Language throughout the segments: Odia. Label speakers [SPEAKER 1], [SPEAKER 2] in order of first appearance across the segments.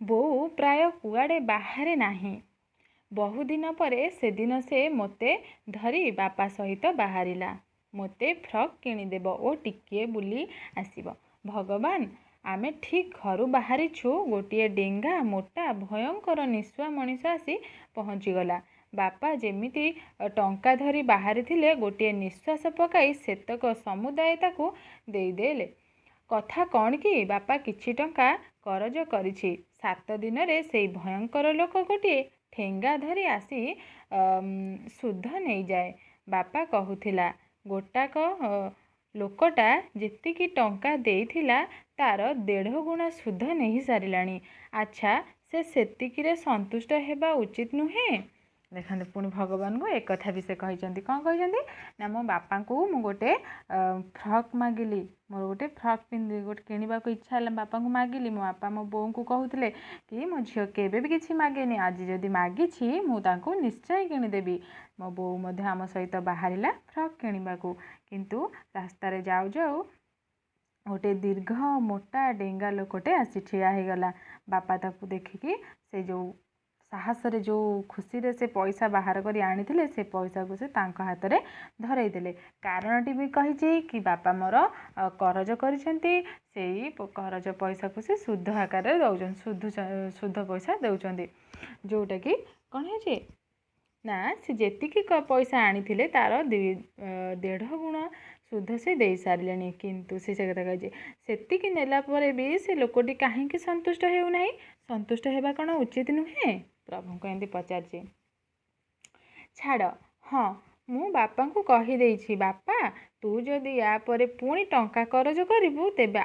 [SPEAKER 1] ବୋଉ ପ୍ରାୟ କୁଆଡ଼େ ବାହାରେ ନାହିଁ। ବହୁଦିନ ପରେ ସେଦିନ ସେ ମୋତେ ଧରି ବାପା ସହିତ ବାହାରିଲା। ମୋତେ ଫ୍ରକ୍ କିଣିଦେବ ଓ ଟିକିଏ ବୁଲି ଆସିବ। ଭଗବାନ, ଆମେ ଠିକ୍ ଘରୁ ବାହାରିଛୁ, ଗୋଟିଏ ଡେଙ୍ଗା ମୋଟା ଭୟଙ୍କର ନିଶୁଆ ମଣିଷ ଆସି ପହଞ୍ଚିଗଲା। ବାପା ଯେମିତି ଟଙ୍କା ଧରି ବାହାରିଥିଲେ, ଗୋଟିଏ ନିଶ୍ୱାସ ପକାଇ ସେତକ ସମୁଦାୟ ତାକୁ ଦେଇଦେଲେ। କଥା କ'ଣ କି, ବାପା କିଛି ଟଙ୍କା କରଜ କରିଛି। 7 ଦିନରେ ସେଇ ଭୟଙ୍କର ଲୋକ ଗୋଟିଏ ଠେଙ୍ଗା ଧରି ଆସି ସୁଧ ନେଇଯାଏ। ବାପା କହୁଥିଲା, ଗୋଟାକ ଲୋକଟା ଯେତିକି ଟଙ୍କା ଦେଇଥିଲା ତା'ର 1.5 ଗୁଣା ସୁଧ ନେଇ ସାରିଲାଣି। ଆଚ୍ଛା, ସେ ସେତିକିରେ ସନ୍ତୁଷ୍ଟ ହେବା ଉଚିତ ନୁହେଁ? ଦେଖନ୍ତୁ, ପୁଣି ଭଗବାନଙ୍କୁ ଏକଥା ବି ସେ କହିଛନ୍ତି। କ'ଣ କହିଛନ୍ତି ନା, ମୋ ବାପାଙ୍କୁ ମୁଁ ଗୋଟେ ଫ୍ରକ୍ ମାଗିଲି। ମୋର ଗୋଟେ ଫ୍ରକ୍ ଗୋଟେ କିଣିବାକୁ ଇଚ୍ଛା ହେଲା, ବାପାଙ୍କୁ ମାଗିଲି। ମୋ ବାପା ମୋ ବୋଉଙ୍କୁ କହୁଥିଲେ କି ମୋ ଝିଅ କେବେ ବି କିଛି ମାଗେନି, ଆଜି ଯଦି ମାଗିଛି ମୁଁ ତାଙ୍କୁ ନିଶ୍ଚୟ କିଣିଦେବି। ମୋ ବୋଉ ମଧ୍ୟ ଆମ ସହିତ ବାହାରିଲା ଫ୍ରକ୍ କିଣିବାକୁ। କିନ୍ତୁ ରାସ୍ତାରେ ଯାଉ ଯାଉ ଗୋଟେ ଦୀର୍ଘ ମୋଟା ଡେଙ୍ଗା ଲୋକଟେ ଆସି ଠିଆ ହେଇଗଲା। ବାପା ତାକୁ ଦେଖିକି ସେ ଯେଉଁ ସାହସରେ, ଯେଉଁ ଖୁସିରେ ସେ ପଇସା ବାହାର କରି ଆଣିଥିଲେ, ସେ ପଇସାକୁ ସେ ତାଙ୍କ ହାତରେ ଧରେଇ ଦେଲେ। କାରଣଟି ବି କହିଛି କି, ବାପା ମୋର କରଜ କରିଛନ୍ତି, ସେଇ କରଜ ପଇସାକୁ ସେ ସୁଧ ଆକାରରେ ଦେଉଛନ୍ତି, ସୁଧ ପଇସା ଦେଉଛନ୍ତି। ଯେଉଁଟାକି କ'ଣ ହେଇଛି ନା, ସେ ଯେତିକି ପଇସା ଆଣିଥିଲେ ତା'ର 1.5 ଗୁଣ ସୁଧ ସେ ଦେଇସାରିଲେଣି। କିନ୍ତୁ ସେ କଥା କହିଛି, ସେତିକି ନେଲା ପରେ ବି ସେ ଲୋକଟି କାହିଁକି ସନ୍ତୁଷ୍ଟ ହେଉନାହିଁ? ସନ୍ତୁଷ୍ଟ ହେବା କ'ଣ ଉଚିତ ନୁହେଁ? ପ୍ରଭୁଙ୍କୁ ଏମିତି ପଚାରିଛି। ଛାଡ଼, ହଁ, ମୁଁ ବାପାଙ୍କୁ କହିଦେଇଛି, ବାପା ତୁ ଯଦି ୟା ପରେ ପୁଣି ଟଙ୍କା କରଜ କରିବୁ, ତେବେ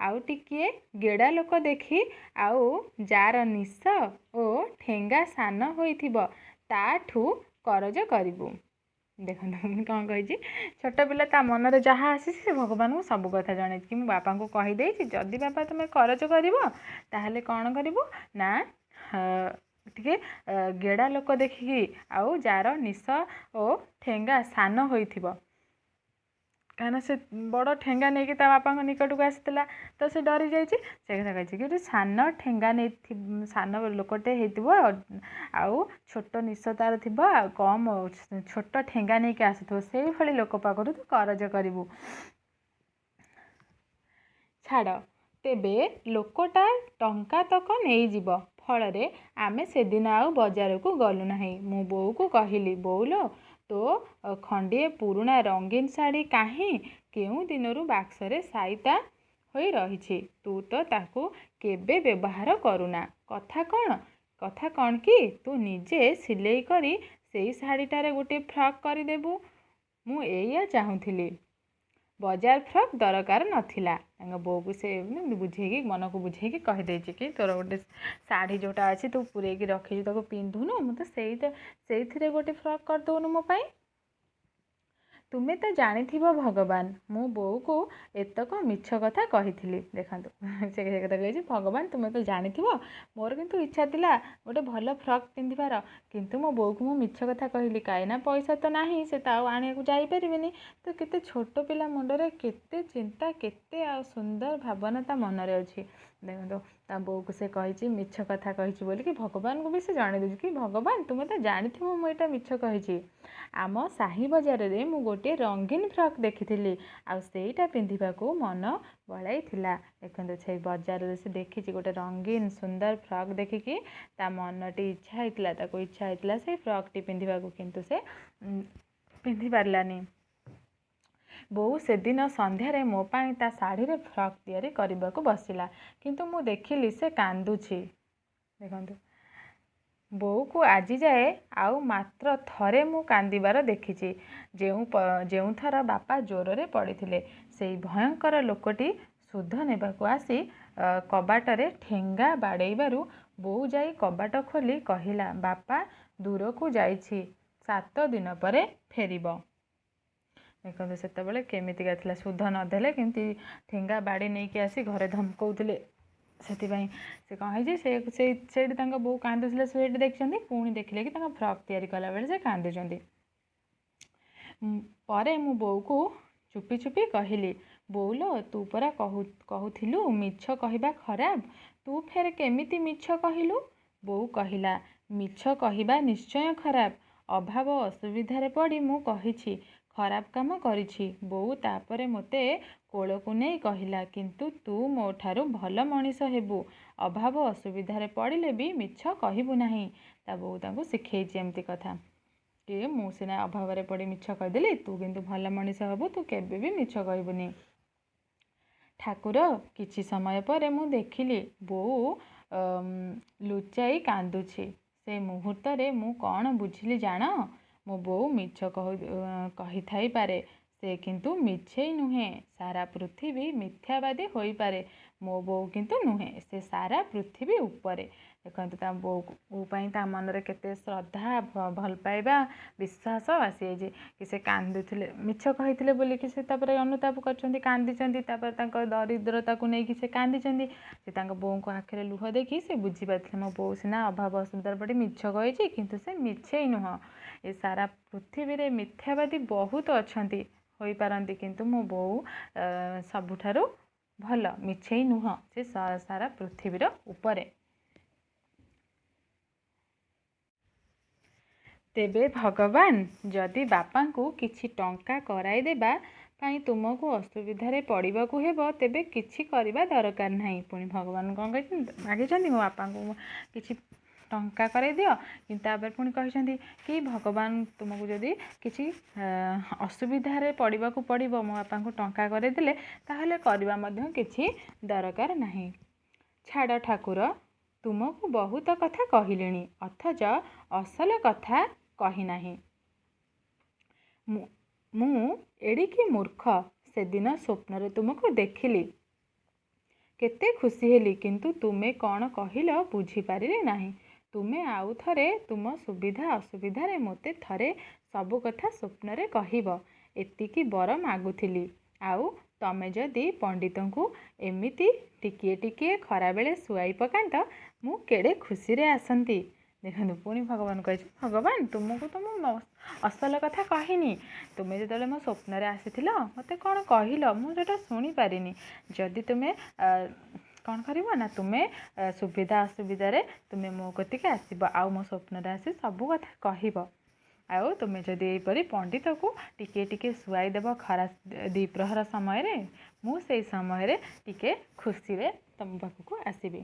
[SPEAKER 1] ଆଉ ଟିକିଏ ଗେଡ଼ା ଲୋକ ଦେଖି, ଆଉ ଯାର ନିଶ ଓ ଠେଙ୍ଗା ସାନ ହୋଇଥିବ, ତାଠୁ କରଜ କରିବୁ। ଦେଖନ୍ତୁ, ମୁଁ କ'ଣ କହିଛି, ଛୋଟ ପିଲା ତା ମନରେ ଯାହା ଆସିଛି ସେ ଭଗବାନଙ୍କୁ ସବୁ କଥା ଜଣେଇଛି କି ମୁଁ ବାପାଙ୍କୁ କହିଦେଇଛି, ଯଦି ବାପା ତୁମେ କରଜ କରିବ ତାହେଲେ କ'ଣ କରିବୁ ନା, ଟିକେ ଗେଡ଼ା ଲୋକ ଦେଖିକି, ଆଉ ଯାର ନିଶ ଓ ଠେଙ୍ଗା ସାନ ହୋଇଥିବ। କାହିଁକିନା ସେ ବଡ଼ ଠେଙ୍ଗା ନେଇକି ତା ବାପାଙ୍କ ନିକଟକୁ ଆସିଥିଲା, ତ ସେ ଡରି ଯାଇଛି। ସେ କଥା କହିଛି କି ଗୋଟେ ସାନ ଠେଙ୍ଗା ସାନ ଲୋକଟେ ହେଇଥିବ, ଆଉ ଛୋଟ ନିଶ ତା'ର ଥିବ, ଆଉ କମ୍ ଛୋଟ ଠେଙ୍ଗା ନେଇକି ଆସୁଥିବ, ସେଇଭଳି ଲୋକ ପାଖରୁ ତୁ କରଜ କରିବୁ। ଛାଡ଼, ତେବେ ଲୋକଟା ଟଙ୍କା ତକ ନେଇଯିବ। ଫଳରେ ଆମେ ସେଦିନ ଆଉ ବଜାରକୁ ଗଲୁ ନାହିଁ। ମୁଁ ବୋଉକୁ କହିଲି, ବୋଉଲୋ, ତୋ ଖଣ୍ଡିଏ ପୁରୁଣା ରଙ୍ଗୀନ ଶାଢ଼ୀ କାହିଁ କେଉଁ ଦିନରୁ ବାକ୍ସରେ ସାଇତା ହୋଇ ରହିଛି। ତୁ ତ ତାକୁ କେବେ ବ୍ୟବହାର କରୁନା। କଥା କ'ଣ କି, ତୁ ନିଜେ ସିଲେଇ କରି ସେଇ ଶାଢ଼ୀଟାରେ ଗୋଟେ ଫ୍ରକ୍ କରିଦେବୁ। ମୁଁ ଏଇଆ ଚାହୁଁଥିଲି। ବଜାର ଫ୍ରକ୍ ଦରକାର ନଥିଲା। ତାଙ୍କ ବୋଉକୁ ସେ ବୁଝେଇକି, ମନକୁ ବୁଝେଇକି କହିଦେଇଛି କି, ତୋର ଗୋଟେ ଶାଢ଼ୀ ଯେଉଁଟା ଅଛି ତୁ ପୂରେଇକି ରଖିଛୁ, ତାକୁ ପିନ୍ଧୁନୁ, ମୁଁ ତ ସେଇଥିରେ ଗୋଟେ ଫ୍ରକ୍ କରିଦେଉନୁ ମୋ ପାଇଁ। ତୁମେ ତ ଜାଣିଥିବ ଭଗବାନ, ମୁଁ ବୋଉକୁ ଏତକ ମିଛ କଥା କହିଥିଲି। ଦେଖନ୍ତୁ, ସେ କଥା କହିଛି, ଭଗବାନ ତୁମେ ତ ଜାଣିଥିବ, ମୋର କିନ୍ତୁ ଇଚ୍ଛା ଥିଲା ଗୋଟେ ଭଲ ଫ୍ରକ୍ ପିନ୍ଧିବାର, କିନ୍ତୁ ମୋ ବୋଉକୁ ମୁଁ ମିଛ କଥା କହିଲି। କାହିଁକିନା ପଇସା ତ ନାହିଁ, ସେ ତ ଆଉ ଆଣିବାକୁ ଯାଇପାରିବେନି। ତ କେତେ ଛୋଟ ପିଲା ମୁଣ୍ଡରେ କେତେ ଚିନ୍ତା, କେତେ ଆଉ ସୁନ୍ଦର ଭାବନା ତା ମନରେ ଅଛି। ଦେଖନ୍ତୁ, ତା ବୋଉକୁ ସେ କହିଛି ମିଛ କଥା କହିଛି ବୋଲିକି ଭଗବାନଙ୍କୁ ବି ସେ ଜଣେଇ ଦେଉଛି କି, ଭଗବାନ ତୁମେ ତ ଜାଣିଥିବ ମୁଁ ଏଇଟା ମିଛ କହିଛି। ଆମ ସାହି ବଜାରରେ ମୁଁ ଗୋଟିଏ ରଙ୍ଗୀନ ଫ୍ରକ୍ ଦେଖିଥିଲି, ଆଉ ସେଇଟା ପିନ୍ଧିବାକୁ ମନ ବଳାଇଥିଲା। ଦେଖନ୍ତୁ, ସେଇ ବଜାରରେ ସେ ଦେଖିଛି ଗୋଟେ ରଙ୍ଗୀନ ସୁନ୍ଦର ଫ୍ରକ୍ ଦେଖିକି ତା ମନଟି ଇଚ୍ଛା ହେଇଥିଲା ସେଇ ଫ୍ରକ୍ଟି ପିନ୍ଧିବାକୁ, କିନ୍ତୁ ସେ ପିନ୍ଧି ପାରିଲାନି। ବୋଉ ସେଦିନ ସନ୍ଧ୍ୟାରେ ମୋ ପାଇଁ ତା ଶାଢ଼ୀରେ ଫ୍ରକ୍ ତିଆରି କରିବାକୁ ବସିଲା, କିନ୍ତୁ ମୁଁ ଦେଖିଲି ସେ କାନ୍ଦୁଛି। ଦେଖନ୍ତୁ, ବୋଉକୁ ଆଜି ଯାଏ ଆଉ ମାତ୍ର ଥରେ ମୁଁ କାନ୍ଦିବାର ଦେଖିଛି। ଯେଉଁଥର ବାପା ଜ୍ୱରରେ ପଡ଼ିଥିଲେ। ସେଇ ଭୟଙ୍କର ଲୋକଟି ସୁଧ ନେବାକୁ ଆସି କବାଟରେ ଠେଙ୍ଗା ବାଡ଼େଇବାରୁ ବୋଉ ଯାଇ କବାଟ ଖୋଲି କହିଲା, ବାପା ଦୂରକୁ ଯାଇଛି, 7 ଦିନ ପରେ ଫେରିବ। ଦେଖନ୍ତୁ, ସେତେବେଳେ କେମିତିକା ଥିଲା, ସୁଧ ନଦେଲେ କେମିତି ଠେଙ୍ଗା ବାଡ଼ି ନେଇକି ଆସି ଘରେ ଧମକଉଥିଲେ। ସେଥିପାଇଁ ସେ କ'ଣ ହେଇଛି, ସେଇଠି ତାଙ୍କ ବୋଉ କାନ୍ଦୁଥିଲେ, ସେଇଠି ଦେଖିଛନ୍ତି। ପୁଣି ଦେଖିଲେ କି ତାଙ୍କ ଫ୍ରକ୍ ତିଆରି କଲାବେଳେ ସେ କାନ୍ଦୁଛନ୍ତି। ପରେ ମୁଁ ବୋଉକୁ ଚୁପି ଚୁପି କହିଲି, ବୋଉଲୋ ତୁ ପରା କହୁଥିଲୁ ମିଛ କହିବା ଖରାପ, ତୁ ଫେର କେମିତି ମିଛ କହିଲୁ? ବୋଉ କହିଲା, ମିଛ କହିବା ନିଶ୍ଚୟ ଖରାପ। ଅଭାବ ଅସୁବିଧାରେ ପଡ଼ି ମୁଁ କହିଛି, ଖରାପ କାମ କରିଛି। ବୋଉ ତାପରେ ମୋତେ କୋଳକୁ ନେଇ କହିଲା, କିନ୍ତୁ ତୁ ମୋ ଠାରୁ ଭଲ ମଣିଷ ହେବୁ। ଅଭାବ ଅସୁବିଧାରେ ପଡ଼ିଲେ ବି ମିଛ କହିବୁ ନାହିଁ। ତା ବୋଉ ତାଙ୍କୁ ଶିଖେଇଛି ଏମିତି କଥା କି ମୁଁ ସିନା ଅଭାବରେ ପଡ଼ି ମିଛ କହିଦେଲି, ତୁ କିନ୍ତୁ ଭଲ ମଣିଷ ହେବୁ, ତୁ କେବେ ବି ମିଛ କହିବୁନି। ଠାକୁର କିଛି ସମୟ ପରେ ମୁଁ ଦେଖିଲି ବୋଉ ଲୁଚାଇ କାନ୍ଦୁଛି। ସେ ମୁହୂର୍ତ୍ତରେ ମୁଁ କ'ଣ ବୁଝିଲି ଜାଣ? ମୋ ବୋଉ ମିଛ କହିଥାଇପାରେ, ସେ କିନ୍ତୁ ମିଛେଇ ନୁହେଁ। ସାରା ପୃଥିବୀ ମିଥ୍ୟାବାଦୀ ହୋଇପାରେ, ମୋ ବୋଉ କିନ୍ତୁ ନୁହେଁ। ସେ ସାରା ପୃଥିବୀ ଉପରେ। ଦେଖନ୍ତୁ ତା ବୋଉ ପାଇଁ ତା ମନରେ କେତେ ଶ୍ରଦ୍ଧା, ଭଲ ପାଇବା, ବିଶ୍ୱାସ ଆସିଯାଇଛି କି ସେ କାନ୍ଦୁଥିଲେ, ମିଛ କହିଥିଲେ ବୋଲିକି ସେ ତାପରେ ଅନୁତାପ କରିଛନ୍ତି, କାନ୍ଦିଛନ୍ତି। ତାପରେ ତାଙ୍କ ଦରିଦ୍ରତାକୁ ନେଇକି ସେ କାନ୍ଦିଛନ୍ତି। ସେ ତାଙ୍କ ବୋଉଙ୍କ ଆଖିରେ ଲୁହ ଦେଖି ସେ ବୁଝିପାରିଥିଲେ ମୋ ବୋଉ ସିନା ଅଭାବ ଅସୁବିଧାରେ ପଡ଼ି ମିଛ କହିଛି, କିନ୍ତୁ ସେ ମିଛେଇ ନୁହଁ। ଏ ସାରା ପୃଥିବୀରେ ମିଥ୍ୟାବାଦୀ ବହୁତ ଅଛନ୍ତି, ହୋଇପାରନ୍ତି, କିନ୍ତୁ ମୋ ବୋଉ ସବୁଠାରୁ ଭଲ, ମିଛେଇ ନୁହଁ। ସେ ସାରା ପୃଥିବୀର ଉପରେ। ତେବେ ଭଗବାନ ଯଦି ବାପାଙ୍କୁ କିଛି ଟଙ୍କା କରାଇଦେବା ପାଇଁ ତୁମକୁ ଅସୁବିଧାରେ ପଡ଼ିବାକୁ ହେବ, ତେବେ କିଛି କରିବା ଦରକାର ନାହିଁ। ପୁଣି ଭଗବାନ କ'ଣ କହିଛନ୍ତି? ମାଗିଛନ୍ତି ମୋ ବାପାଙ୍କୁ କିଛି ଟଙ୍କା କରାଇଦିଅ, କିନ୍ତୁ ତାପରେ ପୁଣି କହିଛନ୍ତି କି ଭଗବାନ ତୁମକୁ ଯଦି କିଛି ଅସୁବିଧାରେ ପଡ଼ିବାକୁ ପଡ଼ିବ, ମୋ ବାପାଙ୍କୁ ଟଙ୍କା କରାଇଦେଲେ, ତାହେଲେ କରିବା ମଧ୍ୟ କିଛି ଦରକାର ନାହିଁ। ଛାଡ଼ ଠାକୁର, ତୁମକୁ ବହୁତ କଥା କହିଲିଣି, ଅଥଚ ଅସଲ କଥା କହିନାହିଁ। ମୁଁ ଏଡ଼ିକି ମୂର୍ଖ। ସେଦିନ ସ୍ୱପ୍ନରେ ତୁମକୁ ଦେଖିଲି, କେତେ ଖୁସି ହେଲି, କିନ୍ତୁ ତୁମେ କ'ଣ କହିଲ ବୁଝିପାରିଲି ନାହିଁ। ତୁମେ ଆଉ ଥରେ ତୁମ ସୁବିଧା ଅସୁବିଧାରେ ମୋତେ ଥରେ ସବୁ କଥା ସ୍ୱପ୍ନରେ କହିବ, ଏତିକି ବର ମାଗୁଥିଲି। ଆଉ ତମେ ଯଦି ପଣ୍ଡିତଙ୍କୁ ଏମିତି ଟିକିଏ ଟିକିଏ ଖରାବେଳେ ଶୁଆଇ ପକାନ୍ତ, ମୁଁ କେଡ଼େ ଖୁସିରେ ଆସନ୍ତି। ଦେଖନ୍ତୁ ପୁଣି ଭଗବାନ କହିଛି, ଭଗବାନ ତୁମକୁ ତ ମୁଁ ଅସଲ କଥା କହିନି। ତୁମେ ଯେତେବେଳେ ମୋ ସ୍ୱପ୍ନରେ ଆସିଥିଲ, ମୋତେ କ'ଣ କହିଲ ମୁଁ ସେଇଟା ଶୁଣିପାରିନି। ଯଦି ତୁମେ କ'ଣ କରିବ ନା, ତୁମେ ସୁବିଧା ଅସୁବିଧାରେ ତୁମେ ମୋ କତିକି ଆସିବ, ଆଉ ମୋ ସ୍ୱପ୍ନରେ ଆସି ସବୁ କଥା କହିବ। ଆଉ ତୁମେ ଯଦି ଏହିପରି ପଣ୍ଡିତକୁ ଟିକିଏ ଟିକିଏ ଶୁଆଇ ଦେବ ଖରା ଦ୍ୱିପ୍ରହର ସମୟରେ, ମୁଁ ସେଇ ସମୟରେ ଟିକେ ଖୁସିରେ ତୁମ ପାଖକୁ ଆସିବି।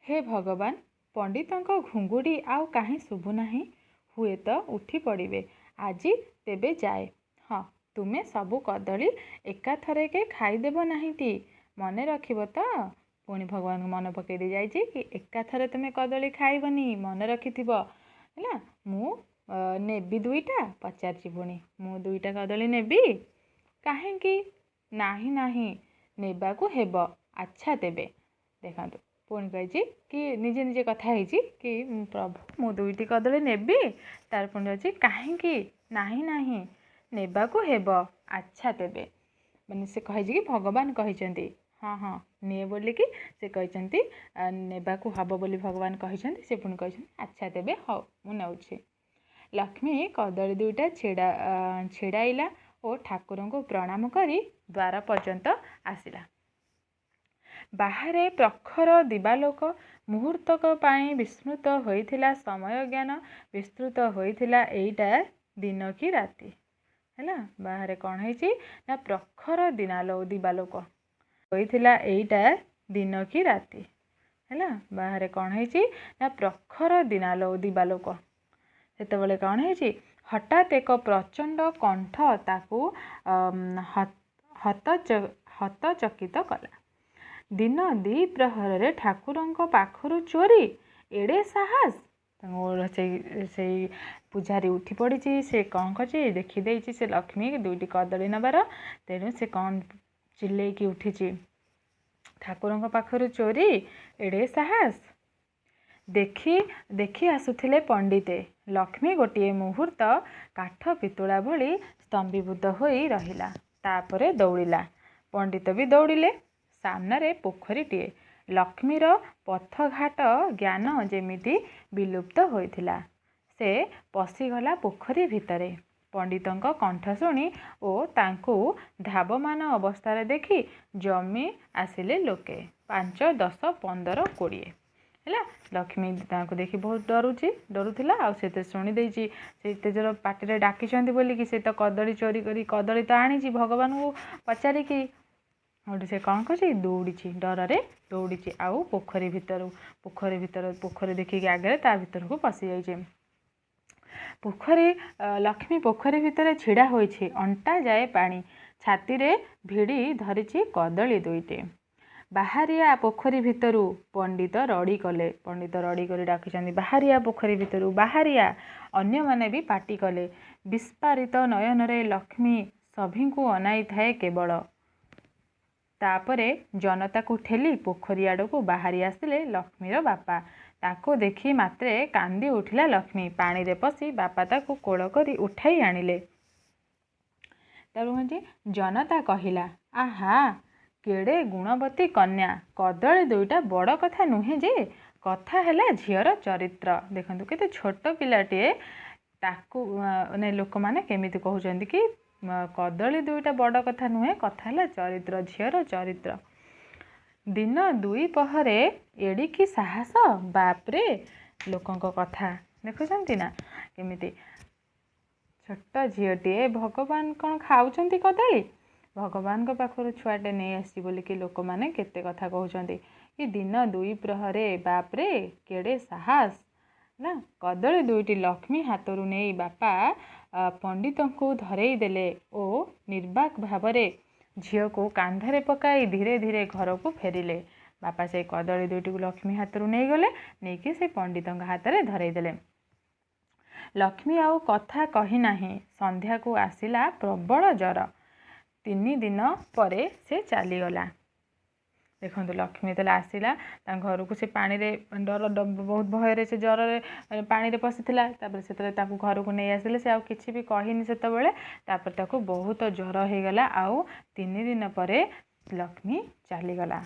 [SPEAKER 1] ହେ ଭଗବାନ, ପଣ୍ଡିତଙ୍କ ଘୁଙ୍ଗୁଡ଼ି ଆଉ କାହିଁ ଶୁଭୁନାହିଁ। ହୁଏତ ଉଠି ପଡ଼ିବେ। ଆଜି ତେବେ ଯାଏ। ହଁ, ତୁମେ ସବୁ କଦଳୀ ଏକାଥରକେ ଖାଇଦେବ ନାହିଁଟି, ମନେ ରଖିବ ତ? ପୁଣି ଭଗବାନଙ୍କୁ ମନେ ପକାଇ ଦେଇ ଯାଇଛି କି ଏକାଥରେ ତୁମେ କଦଳୀ ଖାଇବନି, ମନେ ରଖିଥିବ ହେଲା। ମୁଁ ନେବି ଦୁଇଟା, ପଚାରିଛି ପୁଣି, ମୁଁ ଦୁଇଟା କଦଳୀ ନେବି? କାହିଁକି? ନାହିଁ ନାହିଁ, ନେବାକୁ ହେବ। ଆଚ୍ଛା ତେବେ। ଦେଖନ୍ତୁ ପୁଣି କହିଛି କି ନିଜେ ନିଜେ କଥା ହେଇଛି କି ପ୍ରଭୁ ମୁଁ ଦୁଇଟି କଦଳୀ ନେବି, ତାର ପୁଣି ଅଛି କାହିଁକି? ନାହିଁ ନାହିଁ, ନେବାକୁ ହେବ। ଆଚ୍ଛା ତେବେ। ମାନେ ସେ କହିଛି କି ଭଗବାନ କହିଛନ୍ତି, ହଁ ହଁ ନିଏ ବୋଲିକି ସେ କହିଛନ୍ତି, ନେବାକୁ ହେବ ବୋଲି ଭଗବାନ କହିଛନ୍ତି। ସେ ପୁଣି କହିଛନ୍ତି ଆଚ୍ଛା ତେବେ, ହଉ ମୁଁ ନେଉଛି। ଲକ୍ଷ୍ମୀ କଦଳୀ ଦୁଇଟା ଛିଡ଼ାଇଲା ଓ ଠାକୁରଙ୍କୁ ପ୍ରଣାମ କରି ଦ୍ୱାର ପର୍ଯ୍ୟନ୍ତ ଆସିଲା। ବାହାରେ ପ୍ରଖର ଦିବାଲୋକ। ମୁହୂର୍ତ୍ତକ ପାଇଁ ବିସ୍ମୃତ ହୋଇଥିଲା ସମୟ ଜ୍ଞାନ, ବିସ୍ତୃତ ହୋଇଥିଲା ଏଇଟା ଦିନ କି ରାତି। ହେଲା, ବାହାରେ କ'ଣ ହେଇଛି ନା ପ୍ରଖର ଦିବାଲୋକ ହୋଇଥିଲା ଏଇଟା ଦିନ କି ରାତି। ହେଲା, ବାହାରେ କ'ଣ ହେଇଛି ନା ପ୍ରଖର ଦିବାଲୋକ। ସେତେବେଳେ କ'ଣ ହେଇଛି, ହଠାତ୍ ଏକ ପ୍ରଚଣ୍ଡ କଣ୍ଠ ତାକୁ ହତଚକିତ କଲା। ଦିନ ଦ୍ୱିପ୍ରହରରେ ଠାକୁରଙ୍କ ପାଖରୁ ଚୋରି, ଏଡ଼େ ସାହସ! ସେଇ ପୂଜାରୀ ଉଠି ପଡ଼ିଛି। ସେ କ'ଣ କରିଛି, ଦେଖିଦେଇଛି ସେ ଲକ୍ଷ୍ମୀ ଦୁଇଟି କଦଳୀ ନେବାର। ତେଣୁ ସେ କ'ଣ ଚିଲେଇକି ଉଠିଛି, ଠାକୁରଙ୍କ ପାଖରୁ ଚୋରି, ଏଡ଼େ ସାହସ! ଦେଖି ଆସୁଥିଲେ ପଣ୍ଡିତେ। ଲକ୍ଷ୍ମୀ ଗୋଟିଏ ମୁହୂର୍ତ୍ତ କାଠ ପିତୁଳା ଭଳି ସ୍ତମ୍ଭୀଭୂତ ହୋଇ ରହିଲା, ତାପରେ ଦୌଡ଼ିଲା। ପଣ୍ଡିତ ବି ଦୌଡ଼ିଲେ। ସାମ୍ନାରେ ପୋଖରୀଟିଏ। ଲକ୍ଷ୍ମୀର ପଥଘାଟ ଜ୍ଞାନ ଯେମିତି ବିଲୁପ୍ତ ହୋଇଥିଲା। ସେ ପଶିଗଲା ପୋଖରୀ ଭିତରେ। पंडितଙ୍କ कंठ शुणी ओ तांकु धावमान अवस्था देखि जमी आसिले लोके 5, 10, 15, 20 है। लक्ष्मी देखी बहुत डरुला आते शुणी से तेजर पाटे डाकी बोलिकी से तो कदली चोरी करी कदली तो आनी भगवान को पचारिकी से कौन कर दौड़ी डर दौड़ी आउ पोखरी पोखरी देखिकी आगे ता भीतर को पशि जाइए। पोखरी लक्ष्मी पोखरी भितर छिड़ा होइछे अंटा जाए पानी छाती रे भिड़ी धरिछि कदली दुईटे बाहरिया पोखरी भितरु पंडित रड़ी कले पंडित रड़ी कर डाकिछन्ति बाहरिया पोखरी भितरु बाहरिया अन्य माने भी पाटी कले विस्फारित नयन रे लक्ष्मी सभी को अनाई थाए केवल तापरे जनता को ठेली पोखरी आड़ को बाहरी आसिले लक्ष्मीर बापा ताको देखी मात्रे कांदी उठिला लक्ष्मी पानी रे पसी बापा ताको कोल करी उठाई आनिले। जनता कहिला आहा केड़े गुणवती कन्या कदली दुईटा बड़ कथा नुहे जे कथा हैला झीर चरित्र। देखंतु केते छोट पिलाटे ताको ने लोक माने केमिति कहउचंदी कि कदली दुईटा बड़ कथा नुहे कथा हैला चरित्र झीर चरित्र। दिन 2 पहरे एडिकी साहस बापरे लोकंक कथा देखुचंती ना केमिति छोट झीटे भगवान कौन खाऊचंती कदली भगवान को पाखर छुआटे नहीं आसी बोलिकी लोक मैंने केते कथा कहउचंती कि दिन 2 प्रहरे बापरे केड़े साहस ना कदली दुईटी लक्ष्मी हाथरू नहीं बापा पंडित को धरई देले ओ निर्बाक भावरे झील को कांधरे पकाई धीरे धीरे घर को फेरिले। बापा से कदली दुईटी को लक्ष्मी हाथरू नहीं गले नहीं कि से पंडित हाथ में धरई देले। लक्ष्मी आउ कथा कही नाही संध्या को आसिला प्रबल जर 3 दिन परे से चलीगला। देखो लक्ष्मी तो आसला घर को से पानी रे डर बहुत भय से जर पानी रे पशिला से घर को नहीं आसिले से किसी भी कहनी से बहुत ज्वर हो गला आउ 3 दिन परे लक्ष्मी चलीगला।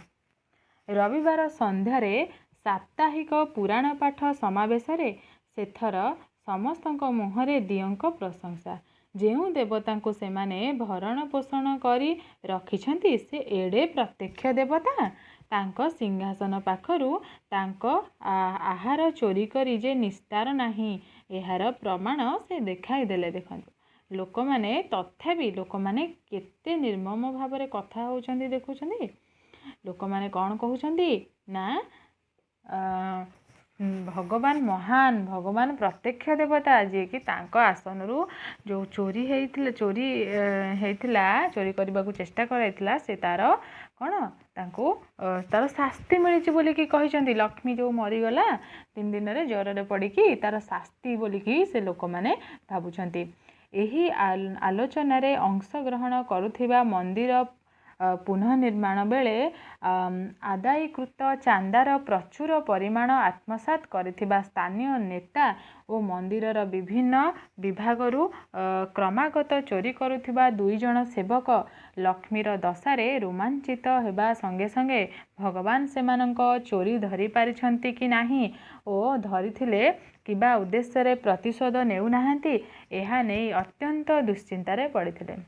[SPEAKER 1] रविवार संध्यारे साप्ताहिक पुराण पाठ समावेश सेथर समस्तक मुहरे दियंक प्रशंसा जेउ देवता को सेमाने भरण पोषण करी रखिछंती से एडे प्रत्यक्ष देवता तांको सिंहासन पाखरु तांको आहार चोरी करी जे निस्तार नाही एहार प्रमाण से देखाई देले। देखंतु लोक माने तथापि लोक माने केते निर्मम भाव रे कथा होउछंती देखुछंती। लोक माने कोन कहउछंती ना भगवान महान भगवान प्रत्यक्ष देवता जी कि तांको आसन रु जो चोरी हेइतिला चोरी करबा को चेष्टा कराइतिला से तार कौन तांको तार शास्ति मिली बोली कि कहिसंती लक्ष्मी जो मरीगला 3 दिन रे ज्वर रे पड़िकी तार शास्ति बोली कि से लोक माने भाबुछंती। एही आलोचना रे अंश ग्रहण करुथिबा मंदिर पुनः निर्माण बेले आदायीकृत चांदार प्रचुर परिमाण आत्मसात करिथिबा स्थानीय नेता और मंदिरर विभिन्न विभागरु क्रमागत चोरी करुथिबा 2 जण सेवक लक्ष्मीर दशारे रोमांचित हेबा संगे संगे भगवान सेमानंक चोरी धरि पारिछंती कि नाही ओ धरिथिले किबा उद्देश्य रे प्रतिशोध नेउ नाहांती एहा नै अत्यंत दुश्चिंतारे पड़िथिले।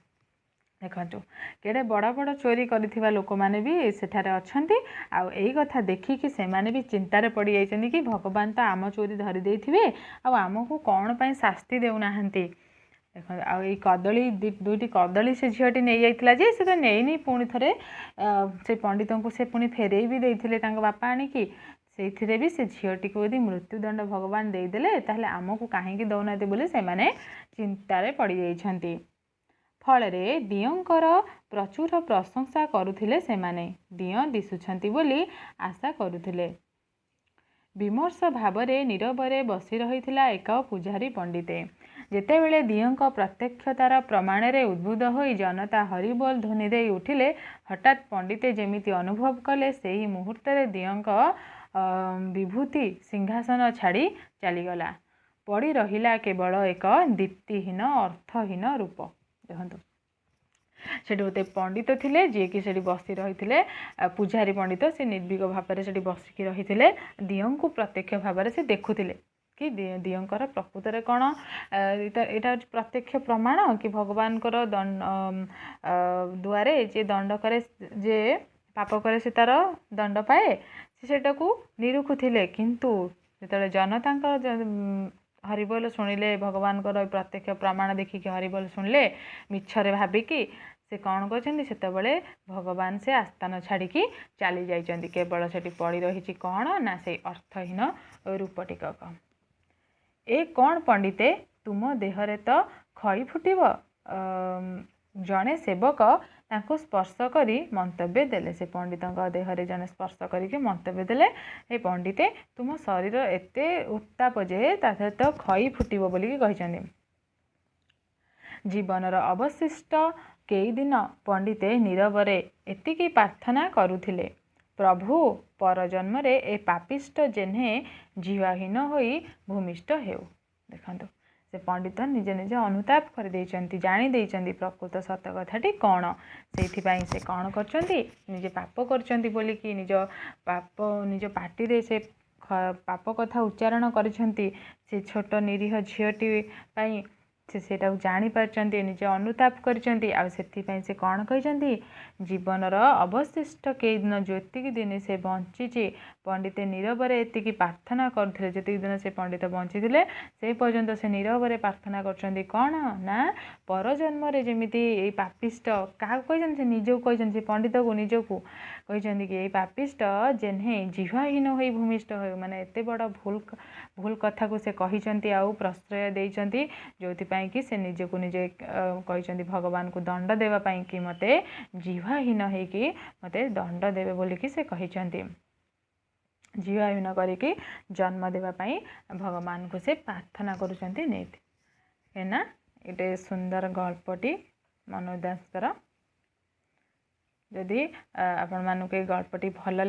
[SPEAKER 1] देखो केड़े बड़ बड़ चोरी करिथिबा लोक माने भी सेठारे अछंती आउ एई कथा देखिकी से माने भी चिंतारे पड़ी जाइछन्ती कि भगवान तो आम चोरी धरि देथिबे आ आमको कौन पई शास्ति देउ नाहंती। देखो आ एई कदली दुईटी कदली से झीटी नहीं जाइतिला जे से तो नेइनी पुणी थरे से पंडितों को से पुणी फेरेई भी देइथिले तांको बापा आनिकी सेथिरे भी से झीटी को यदि मृत्युदंड भगवान देदेले ताहले आमको काहेकि दौनाते बोले से माने चिंतारे पड़ी जाइछन्ती। फलरे दियंकर प्रचुर प्रशंसा करुथिले सेमाने दिय दिसुछंती बोली आशा करुथिले। विमर्श भावरे नीरवरे बसी रहिथिला एक पूजारी पंडिते जेतेबेले दियंक प्रत्यक्षतार प्रमाण रे उद्बुद्ध होई जनता हरिबोल ध्वनि दे उठिले हठात पंडिते जेमिति अनुभव कले सेही मुहूर्त रे दियंक विभूति सिंहासन छाड़ी चलीगला पड़ी रहिला केवल एक दीप्तिहीन अर्थहीन रूप। देखो से गोटे पंडित थिले जे कि से बसी रही पूजारी पंडित से निर्भीक भाव से बसिकी रही दियं को प्रत्यक्ष भाव से देखुले कि दियंकर प्रकृत कौन यहाँ प्रत्यक्ष प्रमाण कि भगवान दुआरे जे दंड करे जे पाप करे से तार दंड पाए सेटा को निरुखुले किंतु जो जनता हरिबोल शुणिले भगवान प्रत्यक्ष प्रमाण देखिक हरिबोल शुणिले मिछरे भाविकी से कौन कर भगवान से आस्थान छाड़ी चली जाइए केवल से पड़ी रही कौन ना से अर्थहीन रूप टिकक ए कौन पंडिते तुम देहरे तो खई फुटब जड़े सेवक तांको स्पर्श करी मंतव्य देले से पंडित देहरे जने स्पर्श करके मंतव्य देले ए पंडिते तुम शरीर एते उत्ताप जे ताथे तो खई फुटब बोलिकी कहिसंदी। जीवनर अवशिष्ट कई दिन पंडिते नीरवरे एतिकी प्रार्थना करुथिले प्रभु परजन्म रे ए पापिष्ट जेन्हे जीवाहीन होई भूमिष्ठ हेउ। देखंतु से पंडित निजे निजे अनुताप कर जानी देइचंदी प्रकृत सत कथाटी कौन से कौन करचंदी निजे पाप करचंदी बोलिकी निज पाप निज पाटी रे से पाप कथा उच्चारण करिसंती से छोट निरीह झीटी पाई से जानी पारचंती निजे अनुताप करचंती आ सेथिपाई से कौन कहिसंती जीवनर अवशिष्ट कई दिन जेतिकी दिन से बंची पंडित नीरवरे एतिकी प्रार्थना करथिले जेतिकी दिन से पंडित बंची थिले से पर्यंत से नीरवरे प्रार्थना करचंती कौन ना परजन्म रे जेमिति ए पापिष्ट क्या कहिसंती से निजो कहिसंती पंडित को निजो को कहिसंती कि ए पापिष्ट जेन्हे जीवाहीन होई भूमिष्ठ हो माने एते बड़ भूल कथा को से कहिसंती आ प्रश्रय देइचंती जोथिपाई कि से निजे को निजे कहिसंती भगवान को दंड देवा पाई कि मते जीवाहीन होइकी मते दंड देवे बोलिकी से कहिसंती जीवाहीन करिकी जन्म देवा पाई भगवान को से प्रार्थना करुचंती नेति है ना। ये सुंदर गल्पटी मनोज दासकर जदि आपण मानक गल्पटी भल